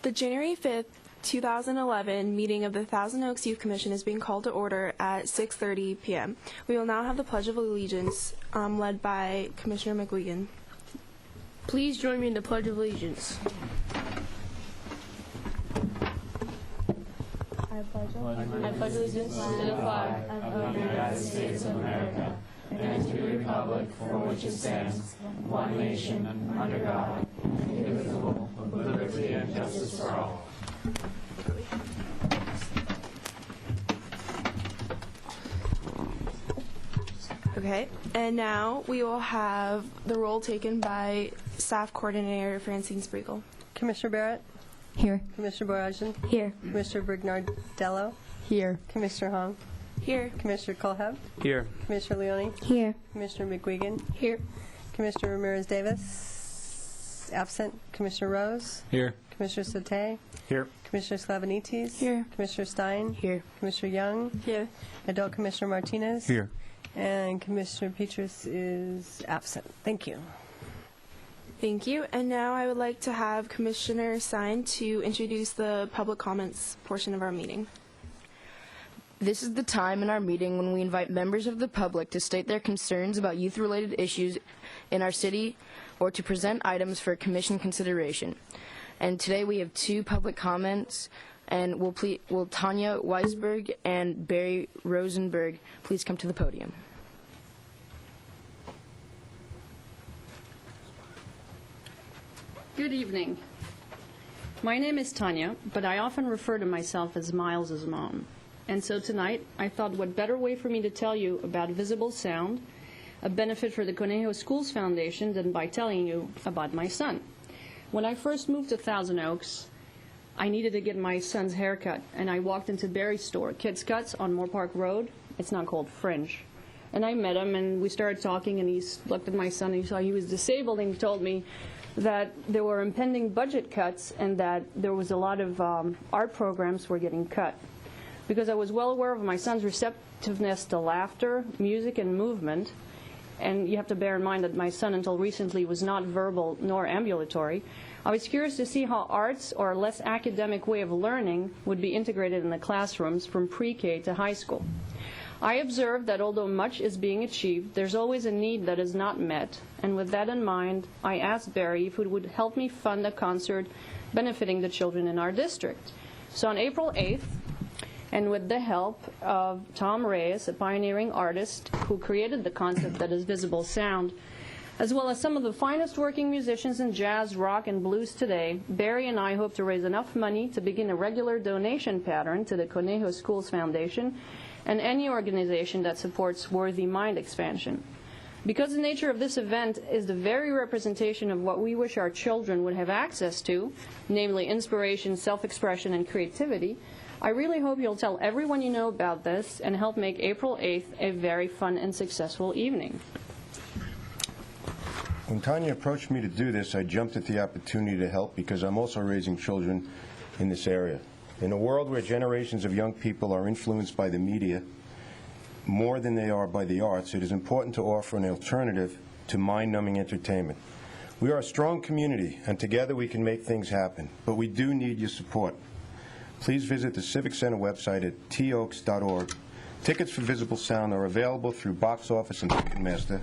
The January 5th, 2011 meeting of the Thousand Oaks Youth Commission is being called to order at 6:30 p.m. We will now have the Pledge of Allegiance led by Commissioner McGuigan. Please join me in the Pledge of Allegiance. I pledge allegiance to the flag of the United States of America and to the republic for which it stands, one nation, under God, indivisible, with liberty and justice for all. Okay, and now we will have the roll taken by Staff Coordinator Francine Spriegel. Commissioner Barrett? Here. Commissioner Boyajian? Here. Commissioner Brignardello? Here. Commissioner Hong? Here. Commissioner Colheb? Here. Commissioner Leone? Here. Commissioner McGuigan? Here. Commissioner Ramirez-Davis? Absent. Commissioner Rose? Here. Commissioner Satay? Here. Commissioner Slavenites? Here. Commissioner Stein? Here. Commissioner Young? Here. Adult Commissioner Martinez? Here. And Commissioner Petrus is absent. Thank you. Thank you. And now I would like to have Commissioner Stein to introduce the public comments portion of our meeting. This is the time in our meeting when we invite members of the public to state their concerns about youth-related issues in our city or to present items for commission consideration. And today we have two public comments, and will Tanya Weisberg and Barry Rosenberg please come to the podium? Good evening. My name is Tanya, but I often refer to myself as Miles' mom. And so tonight, I thought what better way for me to tell you about visible sound, a benefit for the Conejo Schools Foundation, than by telling you about my son. When I first moved to Thousand Oaks, I needed to get my son's haircut, and I walked into Barry's store, Kids Cuts on Moore Park Road. It's now called Fringe. And I met him, and we started talking, and he looked at my son, and he saw he was disabled, and he told me that there were impending budget cuts and that there was a lot of art programs were getting cut. Because I was well aware of my son's receptiveness to laughter, music, and movement, and you have to bear in mind that my son until recently was not verbal nor ambulatory, I was curious to see how arts or a less academic way of learning would be integrated in the classrooms from pre-K to high school. I observed that although much is being achieved, there's always a need that is not met, and with that in mind, I asked Barry if he would help me fund a concert benefiting the children in our district. So on April 8th, and with the help of Tom Reyes, a pioneering artist who created the concept that is visible sound, as well as some of the finest working musicians in jazz, rock, and blues today, Barry and I hope to raise enough money to begin a regular donation pattern to the Conejo Schools Foundation and any organization that supports worthy mind expansion. Because the nature of this event is the very representation of what we wish our children would have access to, namely inspiration, self-expression, and creativity, I really hope you'll tell everyone you know about this and help make April 8th a very fun and successful evening. When Tanya approached me to do this, I jumped at the opportunity to help because I'm also raising children in this area. In a world where generations of young people are influenced by the media more than they are by the arts, it is important to offer an alternative to mind-numbing entertainment. We are a strong community, and together we can make things happen, but we do need your support. Please visit the Civic Center website at toaks.org. Tickets for Visible Sound are available through Box Office and Ticketmaster,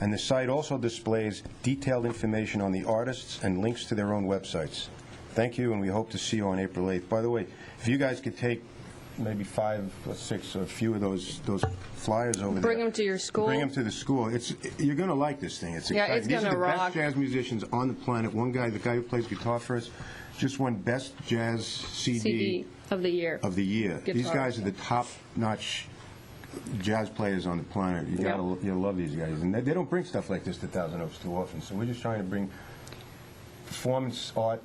and the site also displays detailed information on the artists and links to their own websites. Thank you, and we hope to see you on April 8th. By the way, if you guys could take maybe 5 or 6 or a few of those flyers over there. Bring them to your school. Bring them to the school. You're going to like this thing. It's exciting. It's going to rock. These are the best jazz musicians on the planet. One guy, the guy who plays guitar for us, just won Best Jazz CD of the year. These guys are the top-notch jazz players on the planet. You'll love these guys. And they don't bring stuff like this to Thousand Oaks too often. So we're just trying to bring performance art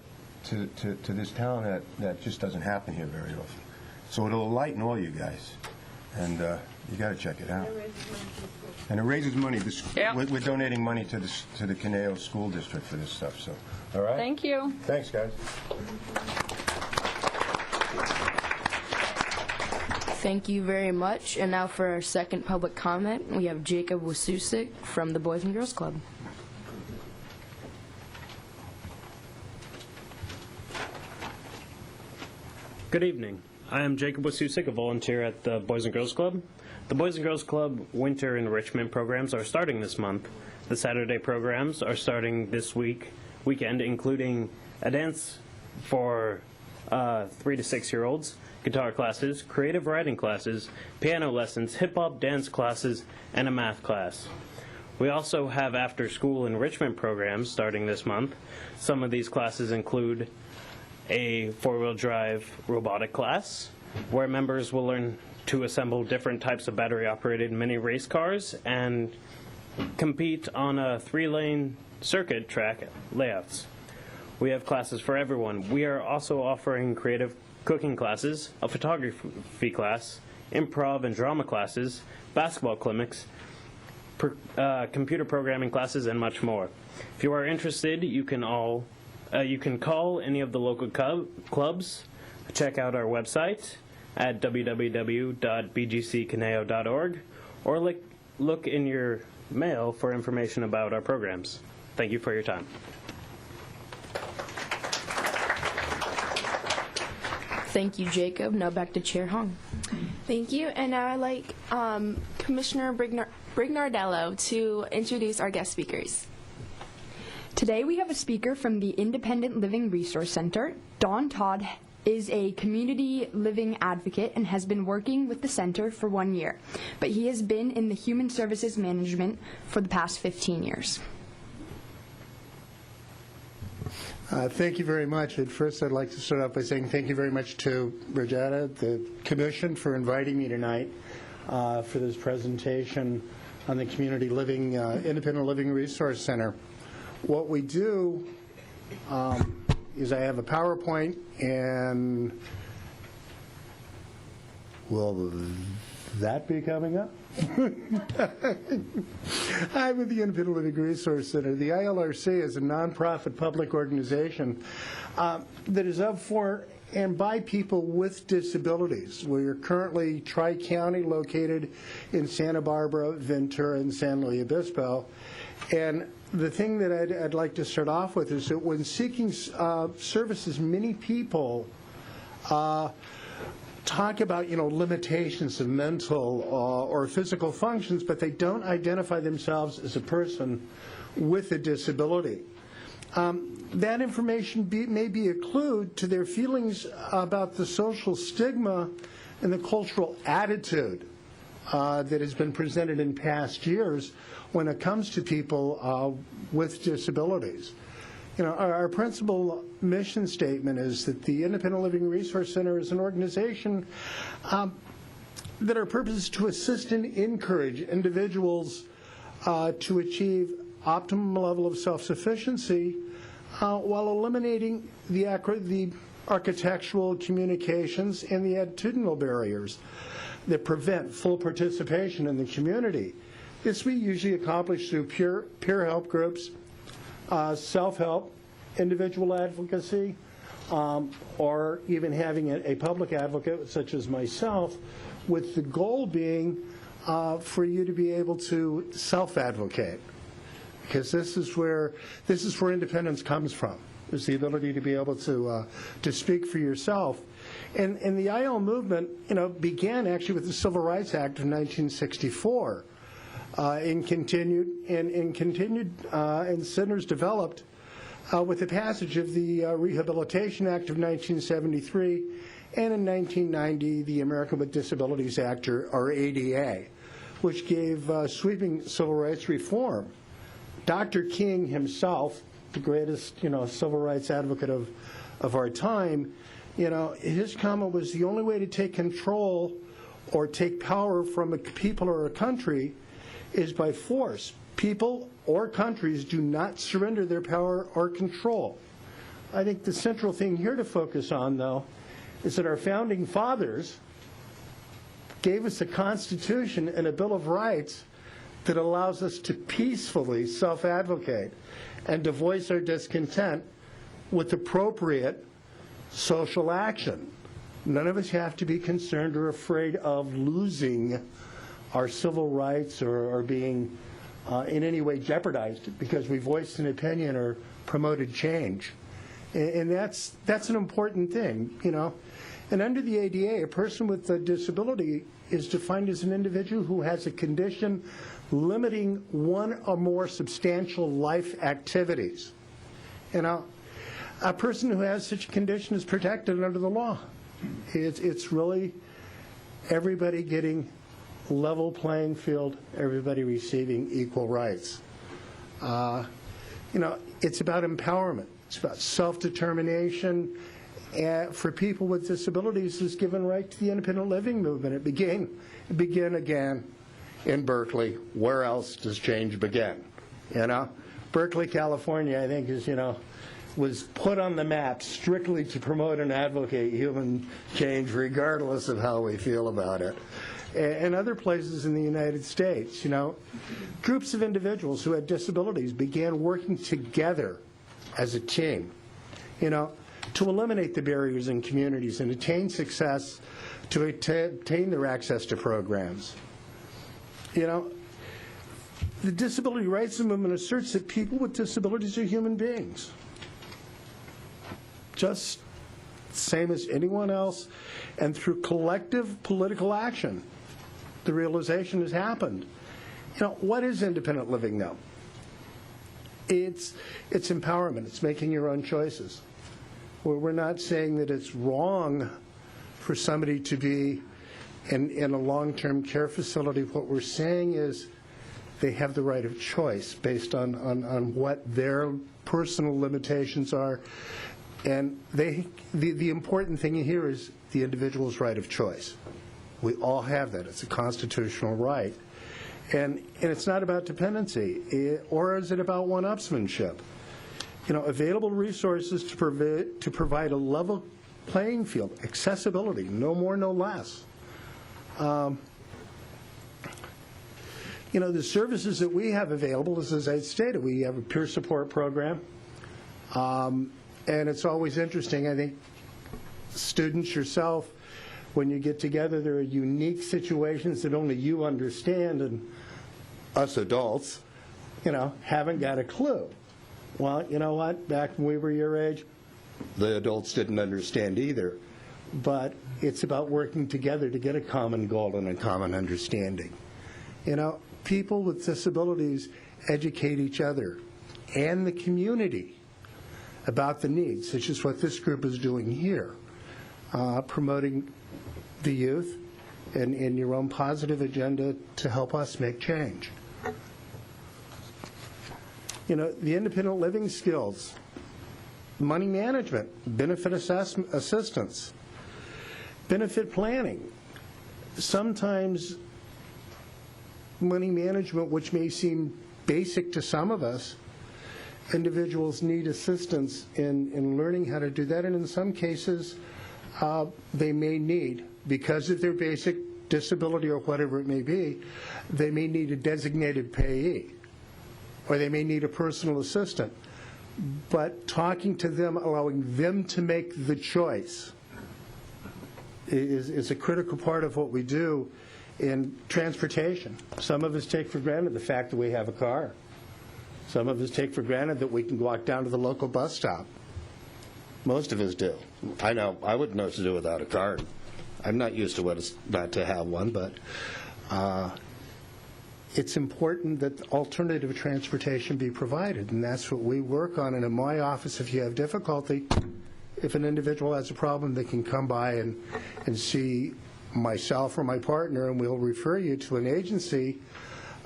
to this town that just doesn't happen here very often. So it'll enlighten all you guys. And you got to check it out. And it raises money. We're donating money to the Conejo School District for this stuff. So, all right? Thank you. Thanks, guys. Thank you very much. And now for our second public comment, we have Jacob Wasusik from the Boys and Girls Club. Good evening. I am Jacob Wasusik, a volunteer at the Boys and Girls Club. The Boys and Girls Club winter enrichment programs are starting this month. The Saturday programs are starting this weekend, including a dance for 3 to 6 year olds, guitar classes, creative writing classes, piano lessons, hip-hop dance classes, and a math class. We also have after-school enrichment programs starting this month. Some of these classes include a four-wheel drive robotic class, where members will learn to assemble different types of battery-operated mini race cars and compete on a 3-lane circuit track layouts. We have classes for everyone. We are also offering creative cooking classes, a photography class, improv and drama classes, basketball clinics, computer programming classes, and much more. If you are interested, you can call any of the local clubs, check out our website at www.bgccaneo.org, or look in your mail for information about our programs. Thank you for your time. Thank you, Jacob. Now back to Chair Hong. Thank you. And now I'd like Commissioner Brignardello to introduce our guest speakers. Today we have a speaker from the Independent Living Resource Center. Dawn Todd is a community living advocate and has been working with the center for 1 year, but he has been in the human services management for the past 15 years. Thank you very much. At first, I'd like to start off by saying thank you very much to Brigetta, the Commission, for inviting me tonight for this presentation on the Community Living, Independent Living Resource Center. What we do is I have a PowerPoint, and will that be coming up? I'm with the Independent Living Resource Center. The ILRC is a nonprofit public organization that is of, for, and by people with disabilities. We are currently tri-county, located in Santa Barbara, Ventura, and San Luis Obispo. And the thing that I'd like to start off with is that when seeking services, many people talk about, limitations of mental or physical functions, but they don't identify themselves as a person with a disability. That information may be a clue to their feelings about the social stigma and the cultural attitude that has been presented in past years when it comes to people with disabilities. Our principal mission statement is that the Independent Living Resource Center is an organization that our purpose is to assist and encourage individuals to achieve optimum level of self-sufficiency while eliminating the architectural, communications, and the attitudinal barriers that prevent full participation in the community. This we usually accomplish through peer help groups, self-help, individual advocacy, or even having a public advocate such as myself, with the goal being for you to be able to self-advocate, because this is where independence comes from. Is the ability to be able to speak for yourself. And the IL movement, began actually with the Civil Rights Act of 1964, and continued, and centers developed with the passage of the Rehabilitation Act of 1973, and in 1990, the American with Disabilities Act, or ADA, which gave sweeping civil rights reform. Dr. King himself, the greatest, civil rights advocate of our time, his comment was the only way to take control or take power from a people or a country is by force. People or countries do not surrender their power or control. I think the central thing here to focus on, though, is that our founding fathers gave us a Constitution and a Bill of Rights that allows us to peacefully self-advocate and to voice our discontent with appropriate social action. None of us have to be concerned or afraid of losing our civil rights or being in any way jeopardized because we voiced an opinion or promoted change. And that's an important thing, And under the ADA, a person with a disability is defined as an individual who has a condition limiting one or more substantial life activities. You know, a person who has such a condition is protected under the law. It's really everybody getting level playing field, everybody receiving equal rights. You know, it's about empowerment. It's about self-determination. For people with disabilities, is given right to the independent living movement. It began again in Berkeley. Where else does change begin? You know, Berkeley, California, I think was put on the map strictly to promote and advocate human change, regardless of how we feel about it. And other places in the United States, groups of individuals who had disabilities began working together as a team, to eliminate the barriers in communities and attain success, to attain their access to programs. The disability rights movement asserts that people with disabilities are human beings, just same as anyone else, and through collective political action, the realization has happened. What is independent living now? It's empowerment. It's making your own choices. We're not saying that it's wrong for somebody to be in a long-term care facility. What we're saying is they have the right of choice based on what their personal limitations are. And the important thing here is the individual's right of choice. We all have that. It's a constitutional right. And it's not about dependency, or is it about one-upsmanship? Available resources to provide a level playing field, accessibility, no more, no less. The services that we have available, as I stated, we have a peer support program. And it's always interesting, I think, students yourself, when you get together, there are unique situations that only you understand, and us adults, haven't got a clue. Well, you know what? Back when we were your age, the adults didn't understand either. But it's about working together to get a common goal and a common understanding. People with disabilities educate each other and the community about the needs, which is what this group is doing here, promoting the youth and your own positive agenda to help us make change. The independent living skills, money management, benefit assistance, benefit planning. Sometimes money management, which may seem basic to some of us, individuals need assistance in learning how to do that, and in some cases they may need, because of their basic disability or whatever it may be, they may need a designated payee, or they may need a personal assistant. But talking to them, allowing them to make the choice is a critical part of what we do in transportation. Some of us take for granted the fact that we have a car. Some of us take for granted that we can walk down to the local bus stop. Most of us do. I know I wouldn't know what to do without a car. I'm not used to what it's not to have one, but it's important that alternative transportation be provided, and that's what we work on. And in my office, if you have difficulty, if an individual has a problem, they can come by and see myself or my partner, and we'll refer you to an agency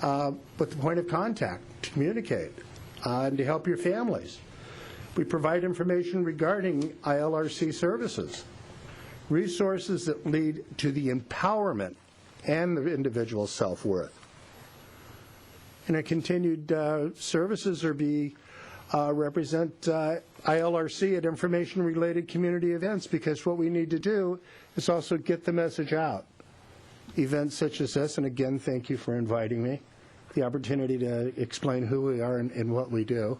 with the point of contact to communicate and to help your families. We provide information regarding ILRC services, resources that lead to the empowerment and the individual's self-worth. And our continued services represent ILRC at information-related community events, because what we need to do is also get the message out. Events such as this, and again, thank you for inviting me, the opportunity to explain who we are and what we do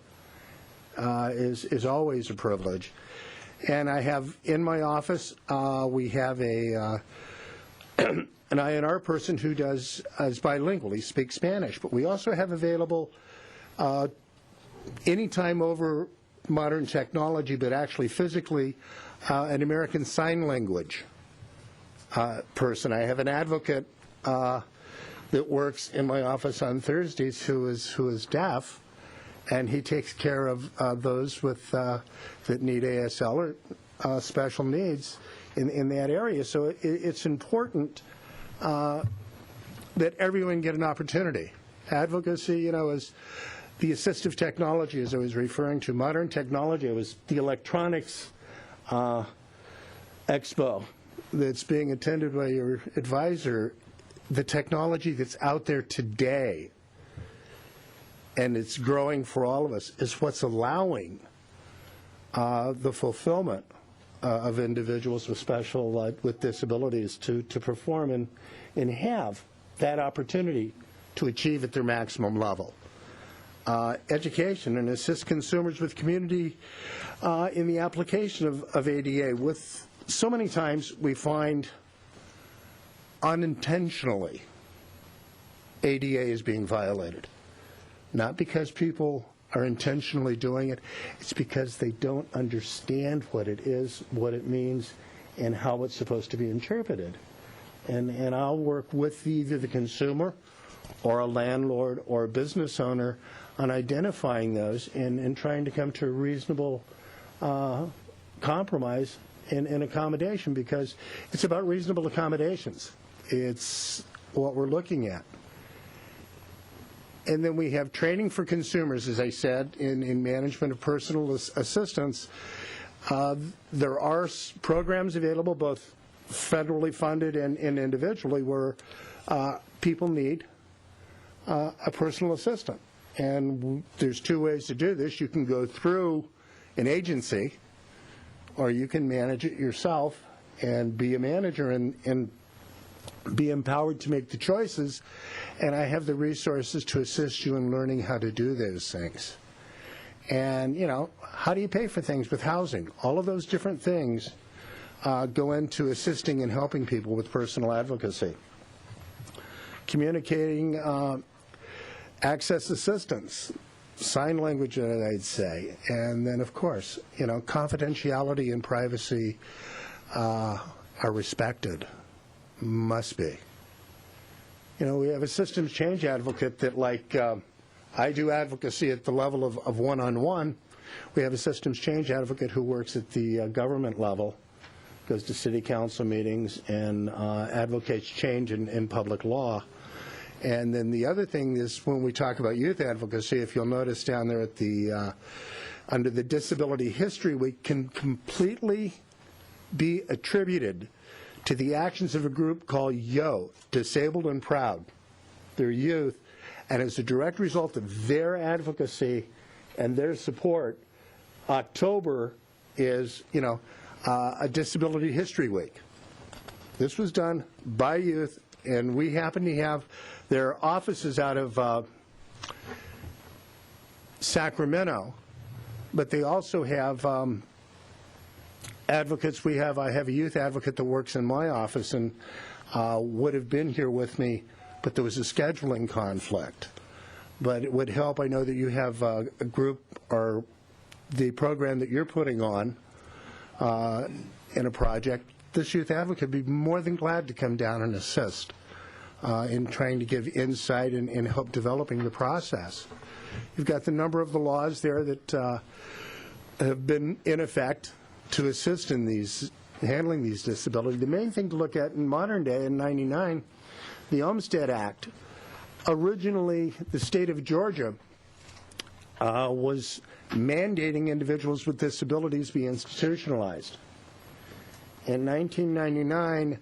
is always a privilege. And I have in my office, we have an INR person who is bilingual. He speaks Spanish. But we also have available anytime over modern technology, but actually physically, an American Sign Language person. I have an advocate that works in my office on Thursdays who is deaf, and he takes care of those with that need ASL or special needs in that area. So it's important that everyone get an opportunity. Advocacy, is the assistive technology, as I was referring to, modern technology. It was the electronics expo that's being attended by your advisor. The technology that's out there today, and it's growing for all of us, is what's allowing the fulfillment of individuals with special with disabilities to perform and have that opportunity to achieve at their maximum level. Education and assist consumers with community in the application of ADA. With so many times we find unintentionally ADA is being violated. Not because people are intentionally doing it, it's because they don't understand what it is, what it means, and how it's supposed to be interpreted. And I'll work with either the consumer or a landlord or a business owner on identifying those and trying to come to a reasonable compromise and accommodation, because it's about reasonable accommodations. It's what we're looking at. And then we have training for consumers, as I said, in management of personal assistance. There are programs available, both federally funded and individually, where people need a personal assistant. And there's two ways to do this. You can go through an agency, or you can manage it yourself and be a manager and be empowered to make the choices. And I have the resources to assist you in learning how to do those things. And, how do you pay for things with housing? All of those different things go into assisting and helping people with personal advocacy. Communicating access assistance, sign language, I'd say. And then, of course, confidentiality and privacy are respected. Must be. We have a systems change advocate that, like I do advocacy at the level of one-on-one. We have a systems change advocate who works at the government level, goes to city council meetings and advocates change in public law. And then the other thing is, when we talk about youth advocacy, if you'll notice down there at the under the disability history, we can completely be attributed to the actions of a group called YO, Disabled and Proud. They're youth, and as a direct result of their advocacy and their support, October is, a Disability History Week. This was done by youth, and we happen to have their offices out of Sacramento, but they also have advocates. I have a youth advocate that works in my office and would have been here with me, but there was a scheduling conflict. But it would help. I know that you have a group, or the program that you're putting on in a project. This youth advocate would be more than glad to come down and assist in trying to give insight and help developing the process. You've got the number of the laws there that have been in effect to assist in handling these disabilities. The main thing to look at in modern day, in '99, the Olmstead Act. Originally, the state of Georgia was mandating individuals with disabilities be institutionalized. In 1999,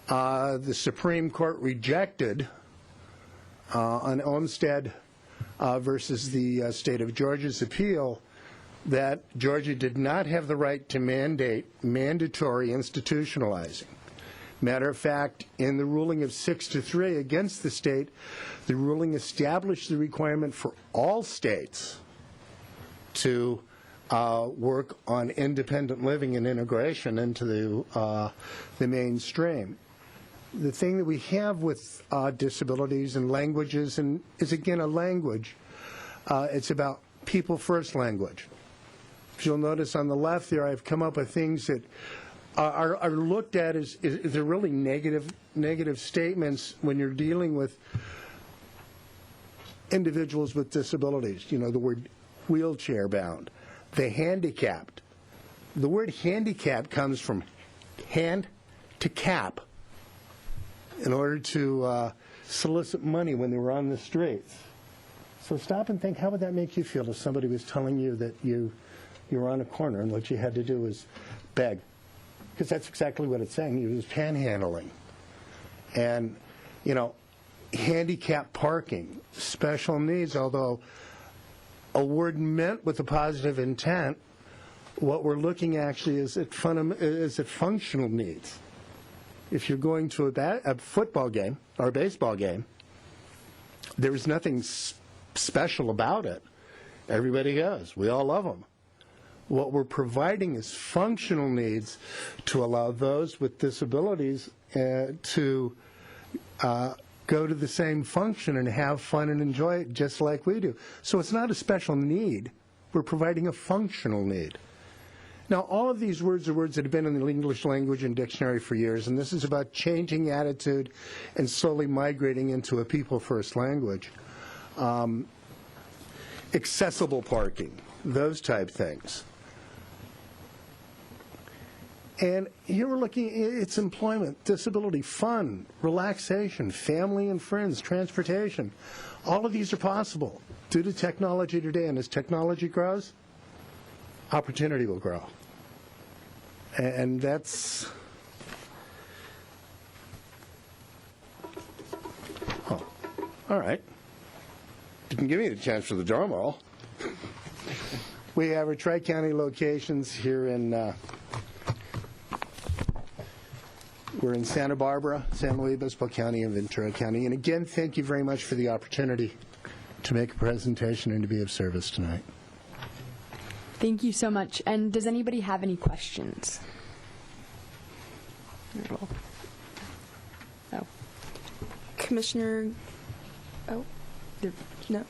the Supreme Court rejected on Olmstead versus the state of Georgia's appeal that Georgia did not have the right to mandate mandatory institutionalizing. Matter of fact, in the ruling of 6-3 against the state, the ruling established the requirement for all states to work on independent living and integration into the mainstream. The thing that we have with disabilities and languages is, again, a language. It's about people first language. If you'll notice on the left there, I've come up with things that are looked at as they're really negative statements when you're dealing with individuals with disabilities. You know, the word wheelchair bound, the handicapped. The word handicap comes from hand to cap in order to solicit money when they were on the streets. So stop and think, how would that make you feel if somebody was telling you that you were on a corner and what you had to do was beg? Because that's exactly what it's saying. It was panhandling. And, you know, handicap parking, special needs, although a word meant with a positive intent, what we're looking actually is at functional needs. If you're going to a football game or a baseball game, there's nothing special about it. Everybody goes. We all love them. What we're providing is functional needs to allow those with disabilities to go to the same function and have fun and enjoy it just like we do. So it's not a special need. We're providing a functional need. Now, all of these words are words that have been in the English language and dictionary for years, and this is about changing attitude and slowly migrating into a people-first language. Accessible parking, those type things. And here we're looking, it's employment, disability, fun, relaxation, family and friends, transportation. All of these are possible due to technology today, and as technology grows, opportunity will grow. And that's, oh, all right. Didn't give me the chance for the drum roll. We have our tri-county locations here in, we're in Santa Barbara, San Luis Obispo County, and Ventura County. And again, thank you very much for the opportunity to make a presentation and to be of service tonight. Thank you so much. And does anybody have any questions? Oh. Commissioner, oh, no.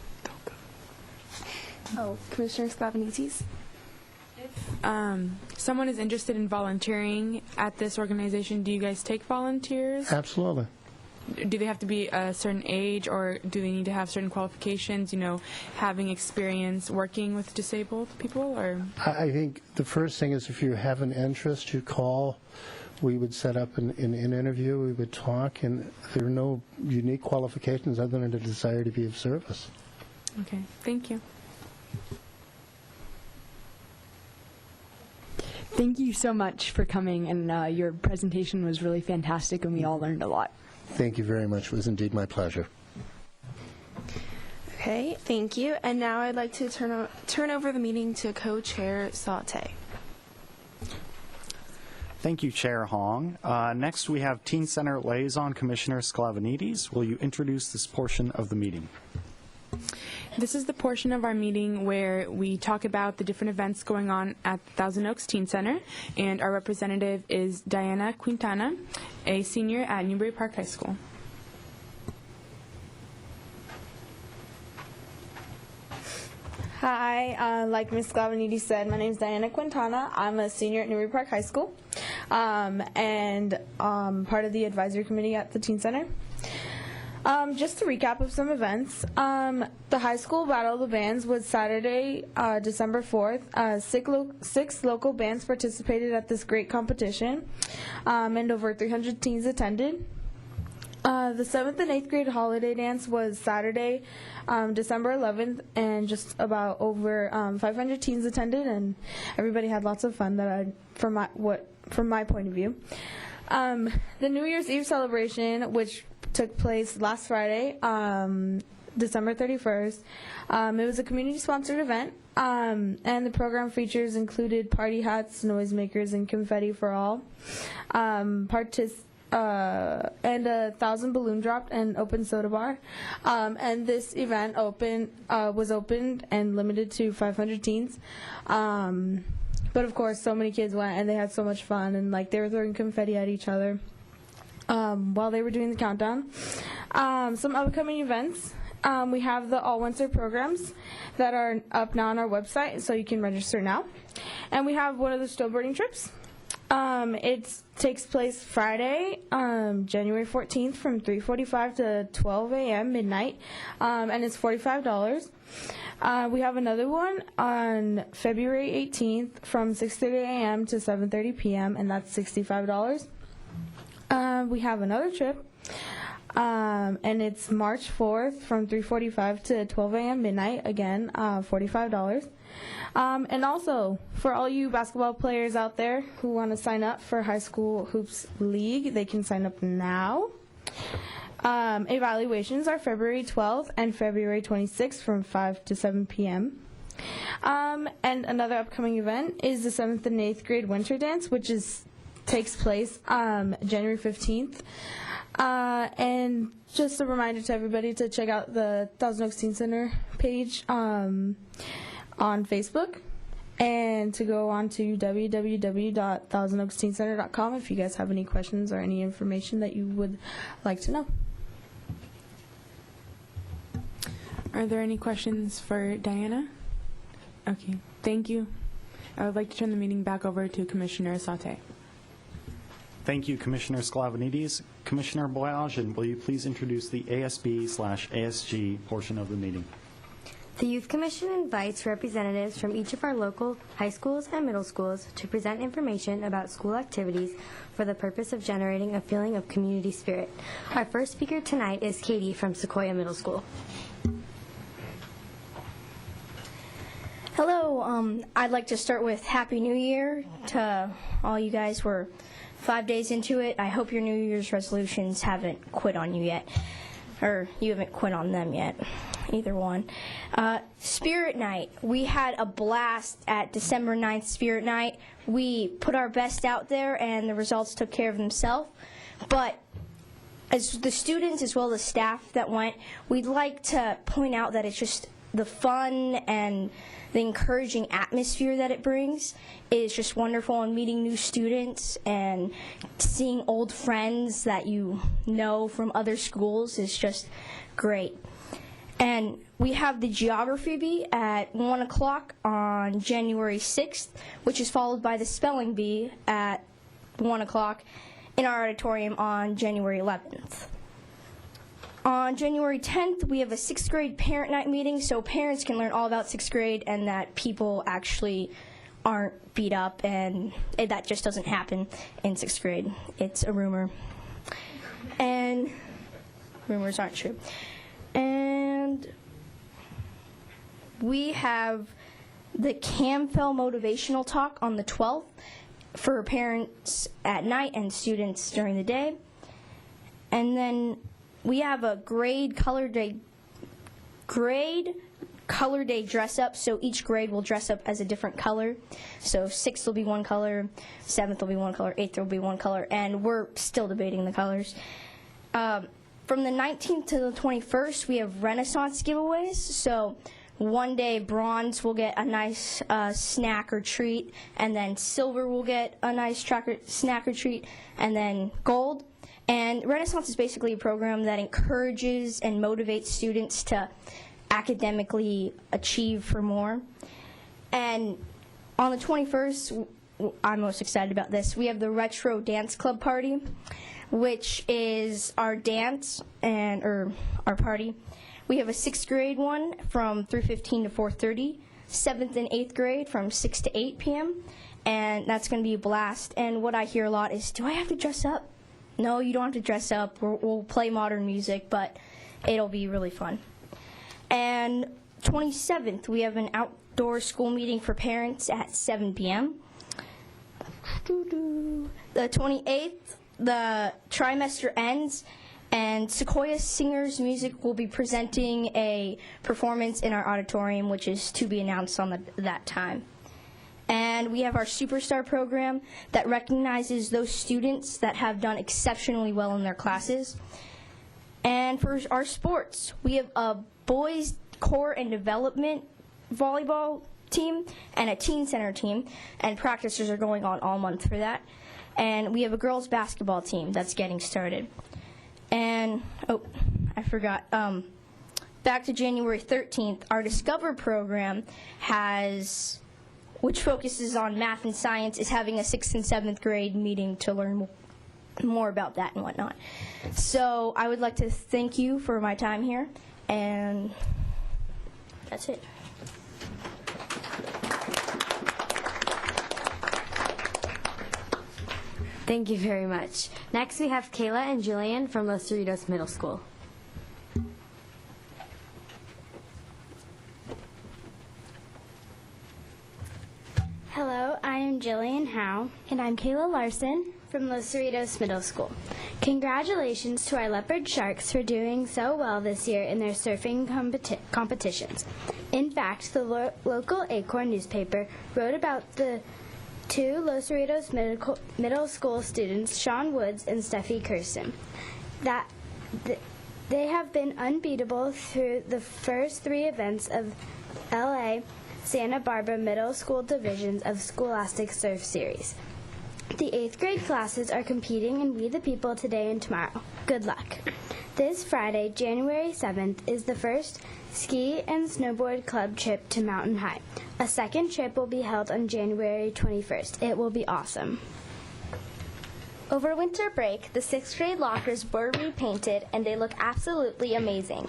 Oh, Commissioner Sclavenites. If someone is interested in volunteering at this organization, do you guys take volunteers? Absolutely. Do they have to be a certain age, or do they need to have certain qualifications, you know, having experience working with disabled people? Or I think the first thing is if you have an interest, you call. We would set up an interview. We would talk, and there are no unique qualifications other than a desire to be of service. Okay, thank you. Thank you so much for coming, and your presentation was really fantastic, and we all learned a lot. Thank you very much. It was indeed my pleasure. Okay, thank you. And now I'd like to turn over the meeting to Co-Chair Sauté. Thank you, Chair Hong. Next, we have Teen Center Liaison Commissioner Sclavenides. Will you introduce this portion of the meeting? This is the portion of our meeting where we talk about the different events going on at Thousand Oaks Teen Center, and our representative is Diana Quintana, a senior at Newbury Park High School. Hi, like Ms. Sclavenides said, my name is Diana Quintana. I'm a senior at Newbury Park High School, and part of the advisory committee at the Teen Center. Just a recap of some events. The high school Battle of the Bands was Saturday, December 4th. 6 local bands participated at this great competition, and over 300 teens attended. The 7th and 8th grade holiday dance was Saturday, December 11th, and just about over 500 teens attended, and everybody had lots of fun. From my point of view, the New Year's Eve celebration, which took place last Friday, December 31st. It was a community-sponsored event, and the program features included party hats, noisemakers, and confetti for all. And 1,000 balloon dropped and open soda bar. And this event was opened and limited to 500 teens. But of course, so many kids went, and they had so much fun, and like they were throwing confetti at each other while they were doing the countdown. Some upcoming events. We have the all-winter programs that are up now on our website, so you can register now. And we have one of the snowboarding trips. It takes place Friday, January 14th from 3:45 to 12 a.m. midnight, and it's $45. We have another one on February 18th from 6:30 a.m. to 7:30 p.m., and that's $65. We have another trip, and it's March 4th from 3:45 to 12 a.m. midnight, again, $45. And also, for all you basketball players out there who want to sign up for High School Hoops League, they can sign up now. Evaluations are February 12th and February 26th from 5 to 7 p.m. And another upcoming event is the 7th and 8th grade winter dance, which takes place January 15th. And just a reminder to everybody to check out the Thousand Oaks Teen Center page on Facebook, and to go on to www.thousandoaksteencenter.com if you guys have any questions or any information that you would like to know. Are there any questions for Diana? Okay, thank you. I would like to turn the meeting back over to Commissioner Sauté. Thank you, Commissioner Sklavenides. Commissioner Boyajian, will you please introduce the ASB/ASG portion of the meeting? The Youth Commission invites representatives from each of our local high schools and middle schools to present information about school activities for the purpose of generating a feeling of community spirit. Our first speaker tonight is Katie from Sequoia Middle School. Hello, I'd like to start with Happy New Year to all you guys. We're 5 days into it. I hope your New Year's resolutions haven't quit on you yet, or you haven't quit on them yet, either one. Spirit Night. We had a blast at December 9th Spirit Night. We put our best out there, and the results took care of themselves. But as the students as well as staff that went, we'd like to point out that it's just the fun and the encouraging atmosphere that it brings is just wonderful, and meeting new students and seeing old friends that you know from other schools is just great. And we have the geography bee at 1 o'clock on January 6th, which is followed by the spelling bee at 1 o'clock in our auditorium on January 11th. On January 10th, we have a 6th grade parent night meeting, so parents can learn all about 6th grade and that people actually aren't beat up, and that just doesn't happen in 6th grade. It's a rumor. And rumors aren't true. And we have the Camfell Motivational Talk on the 12th for parents at night and students during the day. And then we have a grade color day dress up, so each grade will dress up as a different color. So 6th will be one color, 7th will be one color, 8th will be one color, and we're still debating the colors. From the 19th to the 21st, we have Renaissance giveaways. So one day bronze will get a nice snack or treat, and then silver will get a nice snack or treat, and then gold. And Renaissance is basically a program that encourages and motivates students to academically achieve for more. And on the 21st, I'm most excited about this, we have the Retro Dance Club Party, which is our dance or our party. We have a 6th grade one from 3:15 to 4:30, 7th and 8th grade from 6 to 8 p.m., and that's going to be a blast. And what I hear a lot is, do I have to dress up? No, you don't have to dress up. We'll play modern music, but it'll be really fun. And 27th, we have an outdoor school meeting for parents at 7 p.m. The 28th, the trimester ends, and Sequoia Singers Music will be presenting a performance in our auditorium, which is to be announced on that time. And we have our Superstar program that recognizes those students that have done exceptionally well in their classes. And for our sports, we have a boys core and development volleyball team and a teen center team, and practices are going on all month for that. And we have a girls basketball team that's getting started. And, I forgot, back to January 13th, our Discover program has which focuses on math and science, is having a 6th and 7th grade meeting to learn more about that and whatnot. So I would like to thank you for my time here, and that's it. Thank you very much. Next, we have Kayla and Julian from Los Cerritos Middle School. Hello, I am Jillian Howe. And I'm Kayla Larson. From Los Cerritos Middle School. Congratulations to our leopard sharks for doing so well this year in their surfing competitions. In fact, the local Acorn newspaper wrote about the two Los Cerritos Middle School students, Sean Woods and Steffi Kirsten, that they have been unbeatable through the first 3 events of LA Santa Barbara Middle School divisions of Scholastic Surf Series. The 8th grade classes are competing in We the People today and tomorrow. Good luck. This Friday, January 7th, is the first ski and snowboard club trip to Mountain High. A second trip will be held on January 21st. It will be awesome. Over winter break, the 6th grade lockers were repainted and they look absolutely amazing.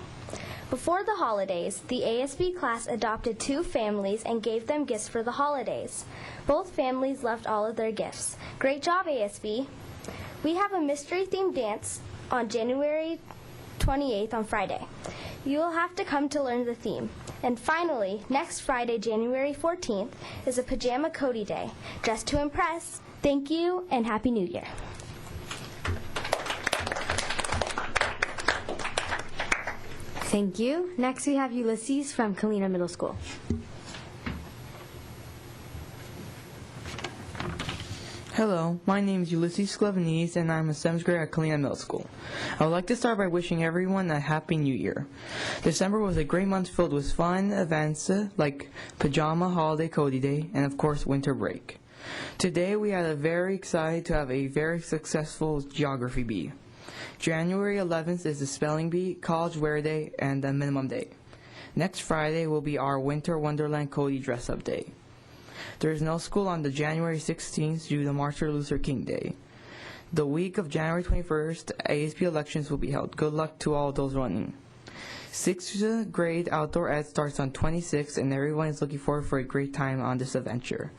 Before the holidays, the ASB class adopted 2 families and gave them gifts for the holidays. Both families loved all of their gifts. Great job, ASB! We have a mystery-themed dance on January 28th on Friday. You will have to come to learn the theme. And finally, next Friday, January 14th, is a Pajama Cody Day. Dress to impress. Thank you, and Happy New Year. Thank you. Next, we have Ulysses from Kalina Middle School. Hello, my name is Ulysses Sklevanese, and I'm a 7th grader at Kalina Middle School. I would like to start by wishing everyone a Happy New Year. December was a great month filled with fun events like Pajama Holiday Cody Day and, of course, winter break. Today, we are very excited to have a very successful geography bee. January 11th is the spelling bee, college wear day, and the minimum day. Next Friday will be our Winter Wonderland Cody dress-up day. There is no school on the January 16th due to Martin Luther King Day. The week of January 21st, ASB elections will be held. Good luck to all those running. 6th grade outdoor ed starts on 26th, and everyone is looking forward for a great time on this adventure.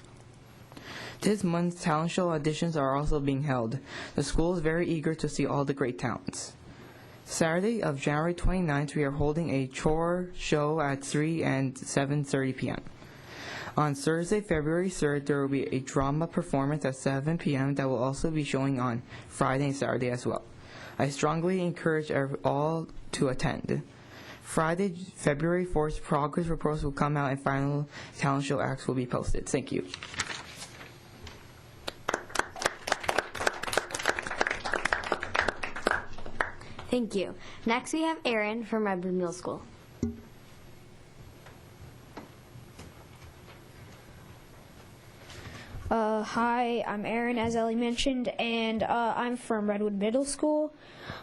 This month's talent show auditions are also being held. The school is very eager to see all the great talents. Saturday of January 29th, we are holding a chore show at 3 and 7:30 p.m. On Thursday, February 3rd, there will be a drama performance at 7 p.m. that will also be showing on Friday and Saturday as well. I strongly encourage all to attend. Friday, February 4th, progress reports will come out and final talent show acts will be posted. Thank you. Thank you. Next, we have Aaron from Redwood Middle School. Hi, I'm Aaron, as Ellie mentioned, and I'm from Redwood Middle School.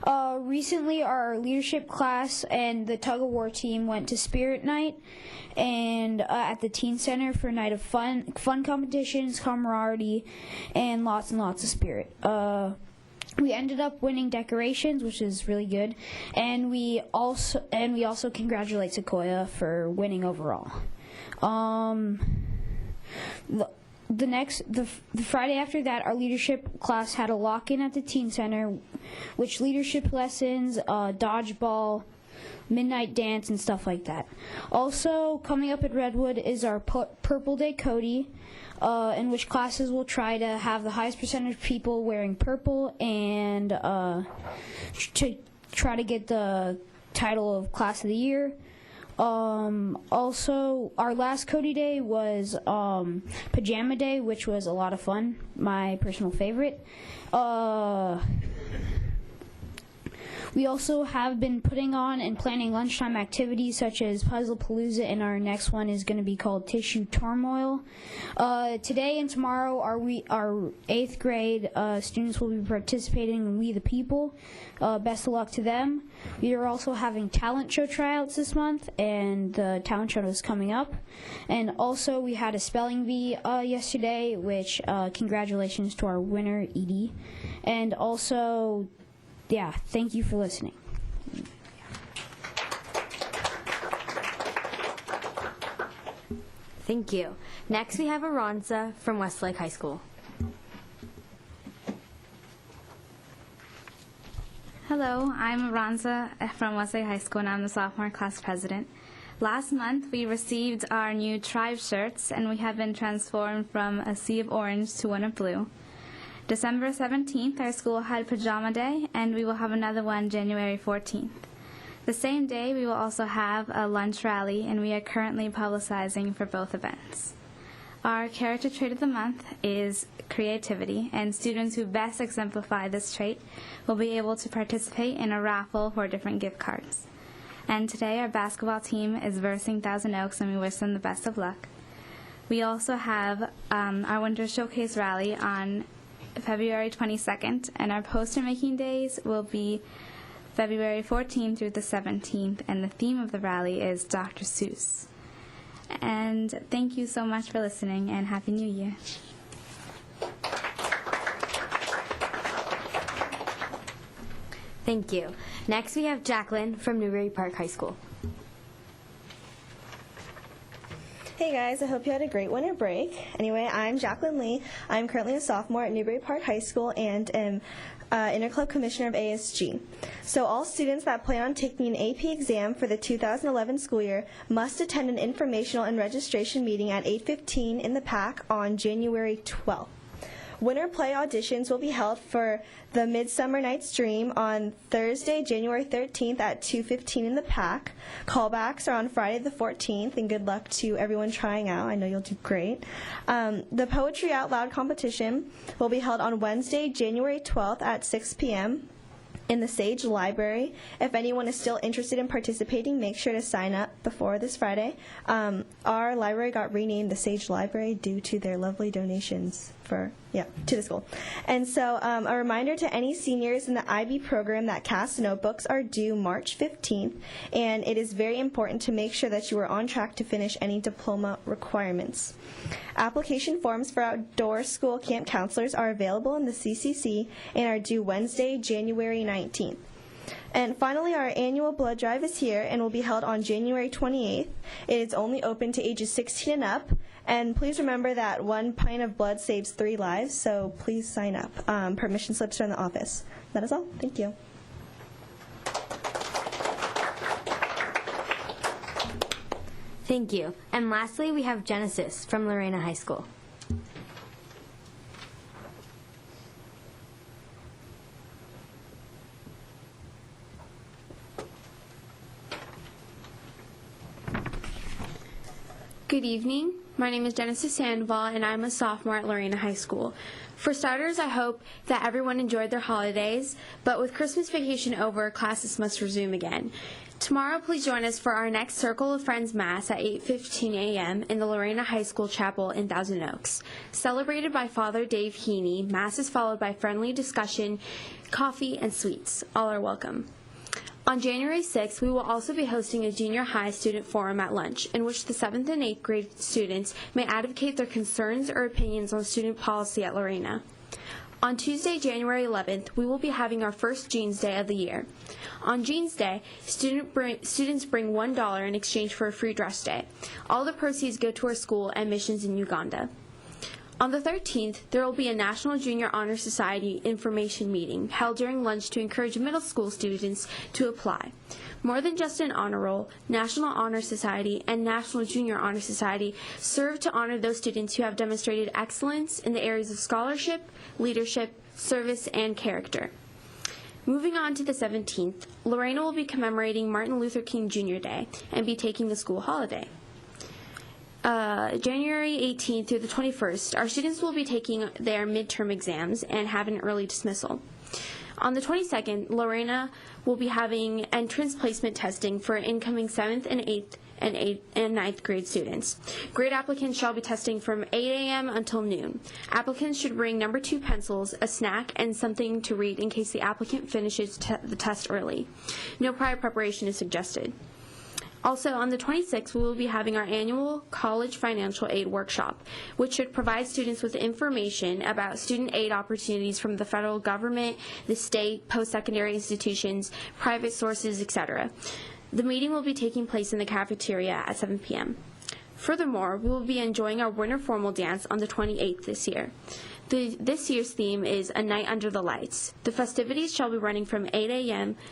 Recently, our leadership class and the tug-of-war team went to Spirit Night and at the Teen Center for a night of fun competitions, camaraderie, and lots of spirit. We ended up winning decorations, which is really good, and we also congratulate Sequoia for winning overall. The Friday after that, our leadership class had a lock-in at the Teen Center, which leadership lessons, dodgeball, midnight dance, and stuff like that. Also, coming up at Redwood is our Purple Day Cody, in which classes will try to have the highest percentage of people wearing purple and to try to get the title of Class of the Year. Also, our last Cody Day was Pajama Day, which was a lot of fun, my personal favorite. We also have been putting on and planning lunchtime activities such as Puzzle Palooza, and our next one is going to be called Tissue Turmoil. Today and tomorrow, our 8th grade students will be participating in We the People. Best of luck to them. We are also having talent show tryouts this month, and the talent show is coming up. And also, we had a spelling bee yesterday, which congratulations to our winner, Edie. And also, yeah, thank you for listening. Thank you. Next, we have Aranza from Westlake High School. Hello, I'm Aranza from Westlake High School, and I'm the sophomore class president. Last month, we received our new tribe shirts, and we have been transformed from a sea of orange to one of blue. December 17th, our school had Pajama Day, and we will have another one January 14th. The same day, we will also have a lunch rally, and we are currently publicizing for both events. Our character trait of the month is creativity, and students who best exemplify this trait will be able to participate in a raffle for different gift cards. And today, our basketball team is versing Thousand Oaks, and we wish them the best of luck. We also have our Winter Showcase Rally on February 22nd, and our poster-making days will be February 14th through the 17th, and the theme of the rally is Dr. Seuss. And thank you so much for listening, and Happy New Year. Thank you. Next, we have Jacqueline from Newbury Park High School. Hey guys, I hope you had a great winter break. Anyway, I'm Jacqueline Lee. I'm currently a sophomore at Newbury Park High School and am Interclub Commissioner of ASG. So all students that plan on taking an AP exam for the 2011 school year must attend an informational and registration meeting at 8:15 in the PAC on January 12th. Winter play auditions will be held for the Midsummer Night's Dream on Thursday, January 13th at 2:15 in the PAC. Callbacks are on Friday the 14th, and good luck to everyone trying out. I know you'll do great. The Poetry Out Loud competition will be held on Wednesday, January 12th at 6 p.m. in the Sage Library. If anyone is still interested in participating, make sure to sign up before this Friday. Our library got renamed the Sage Library due to their lovely donations to the school. And so a reminder to any seniors in the IB program that CAST notebooks are due March 15th, and it is very important to make sure that you are on track to finish any diploma requirements. Application forms for outdoor school camp counselors are available in the CCC and are due Wednesday, January 19th. And finally, our annual blood drive is here and will be held on January 28th. It is only open to ages 16 and up. And please remember that 1 pint of blood saves 3 lives, so please sign up. Permission slips are in the office. That is all. Thank you. Thank you. And lastly, we have Genesis from Lorena High School. Good evening. My name is Genesis Sandoval, and I'm a sophomore at Lorena High School. For starters, I hope that everyone enjoyed their holidays, but with Christmas vacation over, classes must resume again. Tomorrow, please join us for our next Circle of Friends Mass at 8:15 a.m. in the Lorena High School Chapel in Thousand Oaks. Celebrated by Father Dave Heaney, Mass is followed by friendly discussion, coffee, and sweets. All are welcome. On January 6th, we will also be hosting a junior high student forum at lunch, in which the 7th and 8th grade students may advocate their concerns or opinions on student policy at Lorena. On Tuesday, January 11th, we will be having our first Jeans Day of the year. On Jeans Day, students bring $1 in exchange for a free dress day. All the proceeds go to our school and missions in Uganda. On the 13th, there will be a National Junior Honor Society information meeting held during lunch to encourage middle school students to apply. More than just an honor roll, National Honor Society and National Junior Honor Society serve to honor those students who have demonstrated excellence in the areas of scholarship, leadership, service, and character. Moving on to the 17th, Lorena will be commemorating Martin Luther King Jr. Day and be taking a school holiday. January 18th through the 21st, our students will be taking their midterm exams and have an early dismissal. On the 22nd, Lorena will be having entrance placement testing for incoming 7th and 8th and 9th grade students. Grade applicants shall be testing from 8 a.m. until noon. Applicants should bring number 2 pencils, a snack, and something to read in case the applicant finishes the test early. No prior preparation is suggested. Also, on the 26th, we will be having our annual College Financial Aid Workshop, which should provide students with information about student aid opportunities from the federal government, the state, post-secondary institutions, private sources, etc. The meeting will be taking place in the cafeteria at 7 p.m. Furthermore, we will be enjoying our winter formal dance on the 28th this year. This year's theme is A Night Under the Lights. The festivities shall be running from 8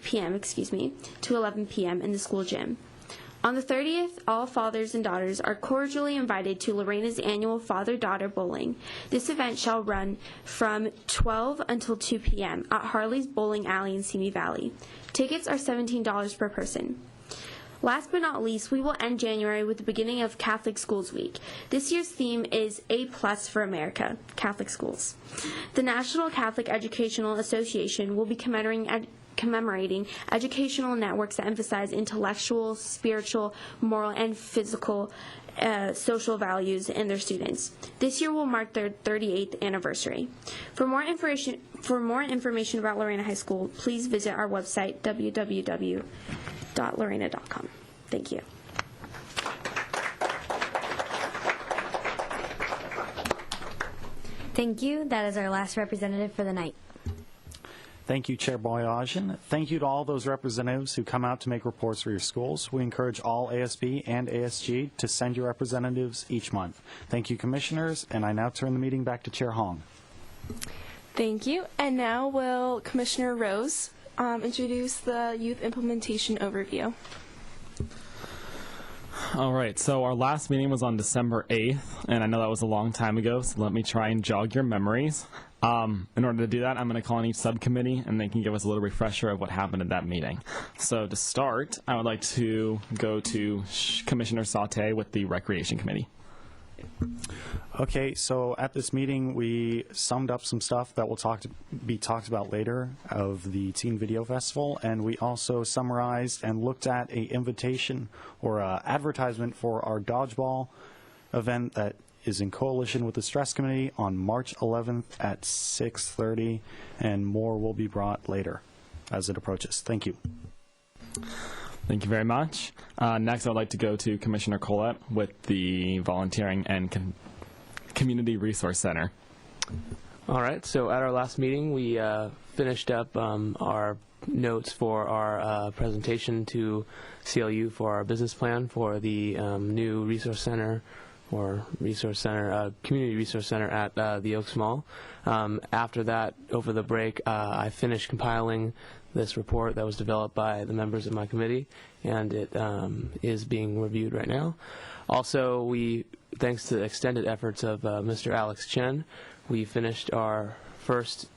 p.m. to 11 p.m. in the school gym. On the 30th, all fathers and daughters are cordially invited to Lorena's annual father-daughter bowling. This event shall run from 12 until 2 p.m. at Harley's Bowling Alley in Simi Valley. Tickets are $17 per person. Last but not least, we will end January with the beginning of Catholic Schools Week. This year's theme is A+ for America, Catholic Schools. The National Catholic Educational Association will be commemorating educational networks that emphasize intellectual, spiritual, moral, and physical social values in their students. This year will mark their 38th anniversary. For more information about Lorena High School, please visit our website, www.lorena.com. Thank you. Thank you. That is our last representative for the night. Thank you, Chair Boyajian. Thank you to all those representatives who come out to make reports for your schools. We encourage all ASB and ASG to send your representatives each month. Thank you, Commissioners, and I now turn the meeting back to Chair Hong. Thank you. And now will Commissioner Rose introduce the Youth Implementation Overview. All right, so our last meeting was on December 8th, and I know that was a long time ago, so let me try and jog your memories. In order to do that, I'm going to call on each subcommittee, and they can give us a little refresher of what happened at that meeting. So to start, I would like to go to Commissioner Sauté with the Recreation Committee. Okay, so at this meeting, we summed up some stuff that will be talked about later of the Teen Video Festival, and we also summarized and looked at an invitation or advertisement for our dodgeball event that is in coalition with the Stress Committee on March 11th at 6:30, and more will be brought later as it approaches. Thank you. Thank you very much. Next, I would like to go to Commissioner Collette with the Volunteering and Community Resource Center. All right, so at our last meeting, we finished up our notes for our presentation to CLU for our business plan for the new resource center community resource center at the Oaks Mall. After that, over the break, I finished compiling this report that was developed by the members of my committee, and it is being reviewed right now. Also, thanks to the extended efforts of Mr. Alex Chen, we finished our first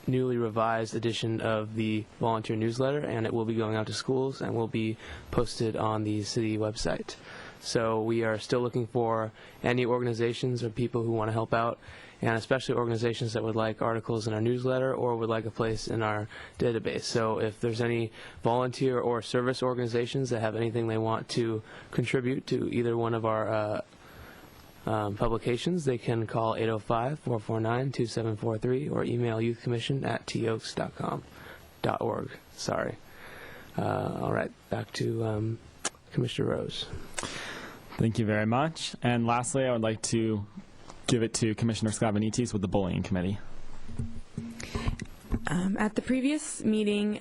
newly revised edition of the volunteer newsletter, and it will be going out to schools and will be posted on the city website. So we are still looking for any organizations or people who want to help out, and especially organizations that would like articles in our newsletter or would like a place in our database. So if there's any volunteer or service organizations that have anything they want to contribute to either one of our publications, they can call 805-449-2743 or email youthcommission@toaks.org. Sorry. All right, back to Commissioner Rose. Thank you very much. And lastly, I would like to give it to Commissioner Sklavenitis with the Bullying Committee. At the previous meeting,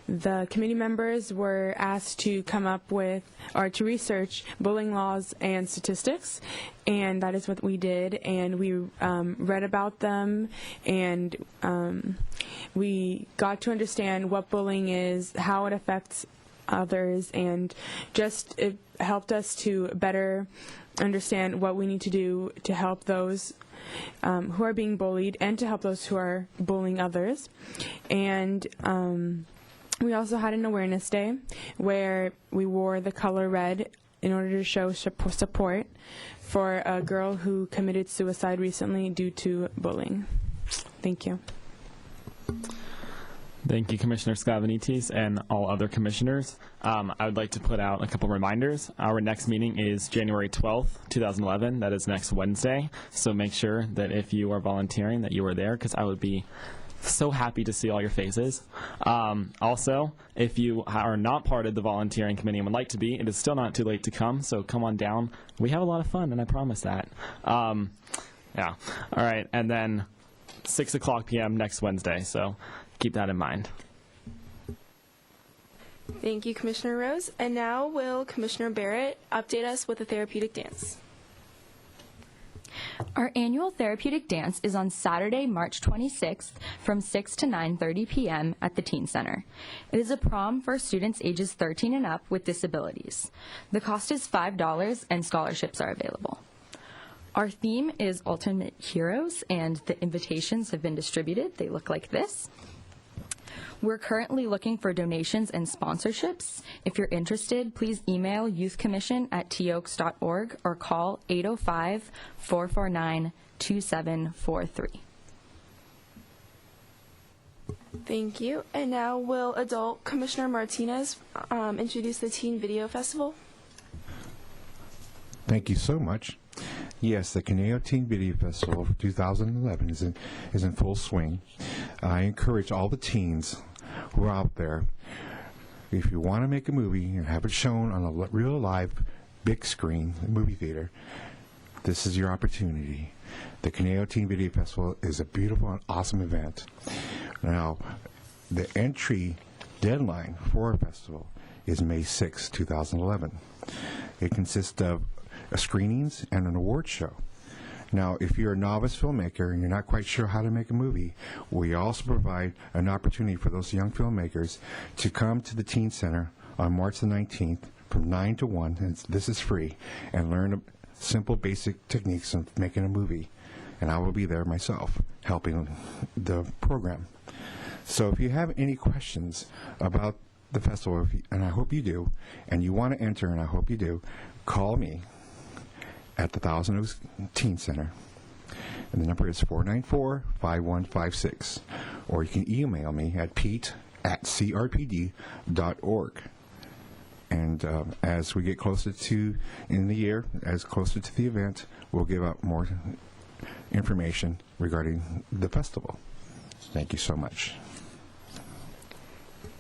the committee members were asked to come up with or to research bullying laws and statistics, and that is what we did. And we read about them, and we got to understand what bullying is, how it affects others, and just it helped us to better understand what we need to do to help those who are being bullied and to help those who are bullying others. And we also had an awareness day where we wore the color red in order to show support for a girl who committed suicide recently due to bullying. Thank you. Thank you, Commissioner Sklavenitis and all other commissioners. I would like to put out a couple reminders. Our next meeting is January 12th, 2011. That is next Wednesday. So make sure that if you are volunteering that you are there, because I would be so happy to see all your faces. Also, if you are not part of the volunteering committee and would like to be, it is still not too late to come, so come on down. We have a lot of fun, and I promise that. Yeah. All right, and then 6 o'clock p.m. next Wednesday, so keep that in mind. Thank you, Commissioner Rose. And now will Commissioner Barrett update us with the therapeutic dance. Our annual therapeutic dance is on Saturday, March 26th from 6 to 9:30 p.m. at the Teen Center. It is a prom for students ages 13 and up with disabilities. The cost is $5 and scholarships are available. Our theme is Ultimate Heroes, and the invitations have been distributed. They look like this. We're currently looking for donations and sponsorships. If you're interested, please email youthcommission@toaks.org or call 805-449-2743. Thank you. And now will Adult Commissioner Martinez introduce the Teen Video Festival? Thank you so much. Yes, the Caneo Teen Video Festival for 2011 is in full swing. I encourage all the teens who are out there, if you want to make a movie and have it shown on a real live big screen movie theater, this is your opportunity. The Caneo Teen Video Festival is a beautiful and awesome event. Now, the entry deadline for our festival is May 6, 2011. It consists of screenings and an award show. Now, if you're a novice filmmaker and you're not quite sure how to make a movie, we also provide an opportunity for those young filmmakers to come to the Teen Center on March the 19th from 9 to 1, and this is free, and learn simple basic techniques of making a movie. And I will be there myself helping the program. So if you have any questions about the festival, and I hope you do, and you want to enter, and I hope you do, call me at the Thousand Oaks Teen Center, and the number is 494-5156, or you can email me at pete@crpd.org. And as we get closer to in the year, as closer to the event, we'll give out more information regarding the festival. Thank you so much.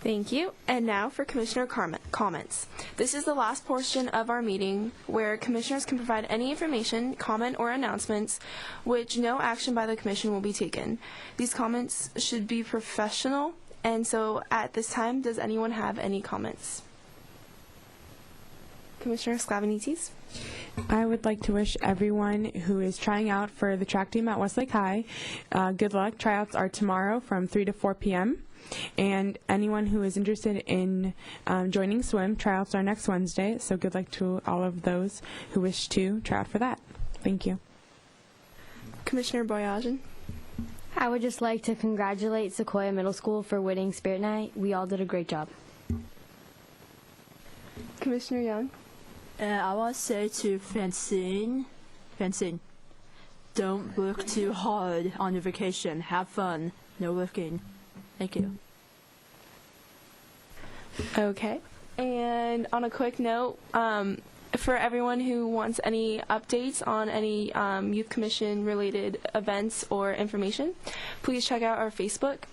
Thank you. And now for Commissioner comments. This is the last portion of our meeting where commissioners can provide any information, comment, or announcements which no action by the commission will be taken. These comments should be professional, and so at this time, does anyone have any comments? Commissioner Sklavenitis? I would like to wish everyone who is trying out for the track team at Westlake High good luck. Tryouts are tomorrow from 3 to 4 p.m. And anyone who is interested in joining swim, tryouts are next Wednesday, so good luck to all of those who wish to try out for that. Thank you. Commissioner Boyajian? I would just like to congratulate Sequoia Middle School for winning Spirit Night. We all did a great job. Commissioner Young? I want to say to Francine, don't work too hard on your vacation. Have fun. No working. Thank you. Okay. And on a quick note, for everyone who wants any updates on any Youth Commission related events or information, please check out our Facebook.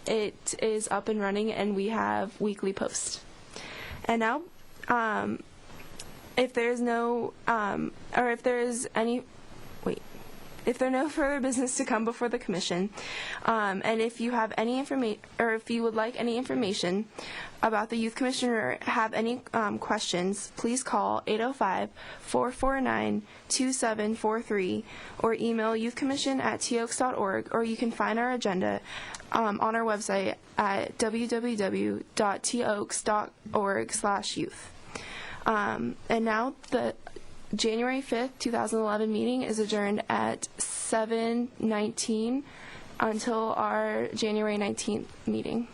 It is up and running, and we have weekly posts. And now, if there is no further business to come before the commission, and if you have any information, or if you would like any information about the Youth Commission or have any questions, please call 805-449-2743 or email youthcommission@toaks.org, or you can find our agenda on our website at www.toaks.org/youth. And now the January 5th, 2011 meeting is adjourned at 7:19 until our January 19th meeting.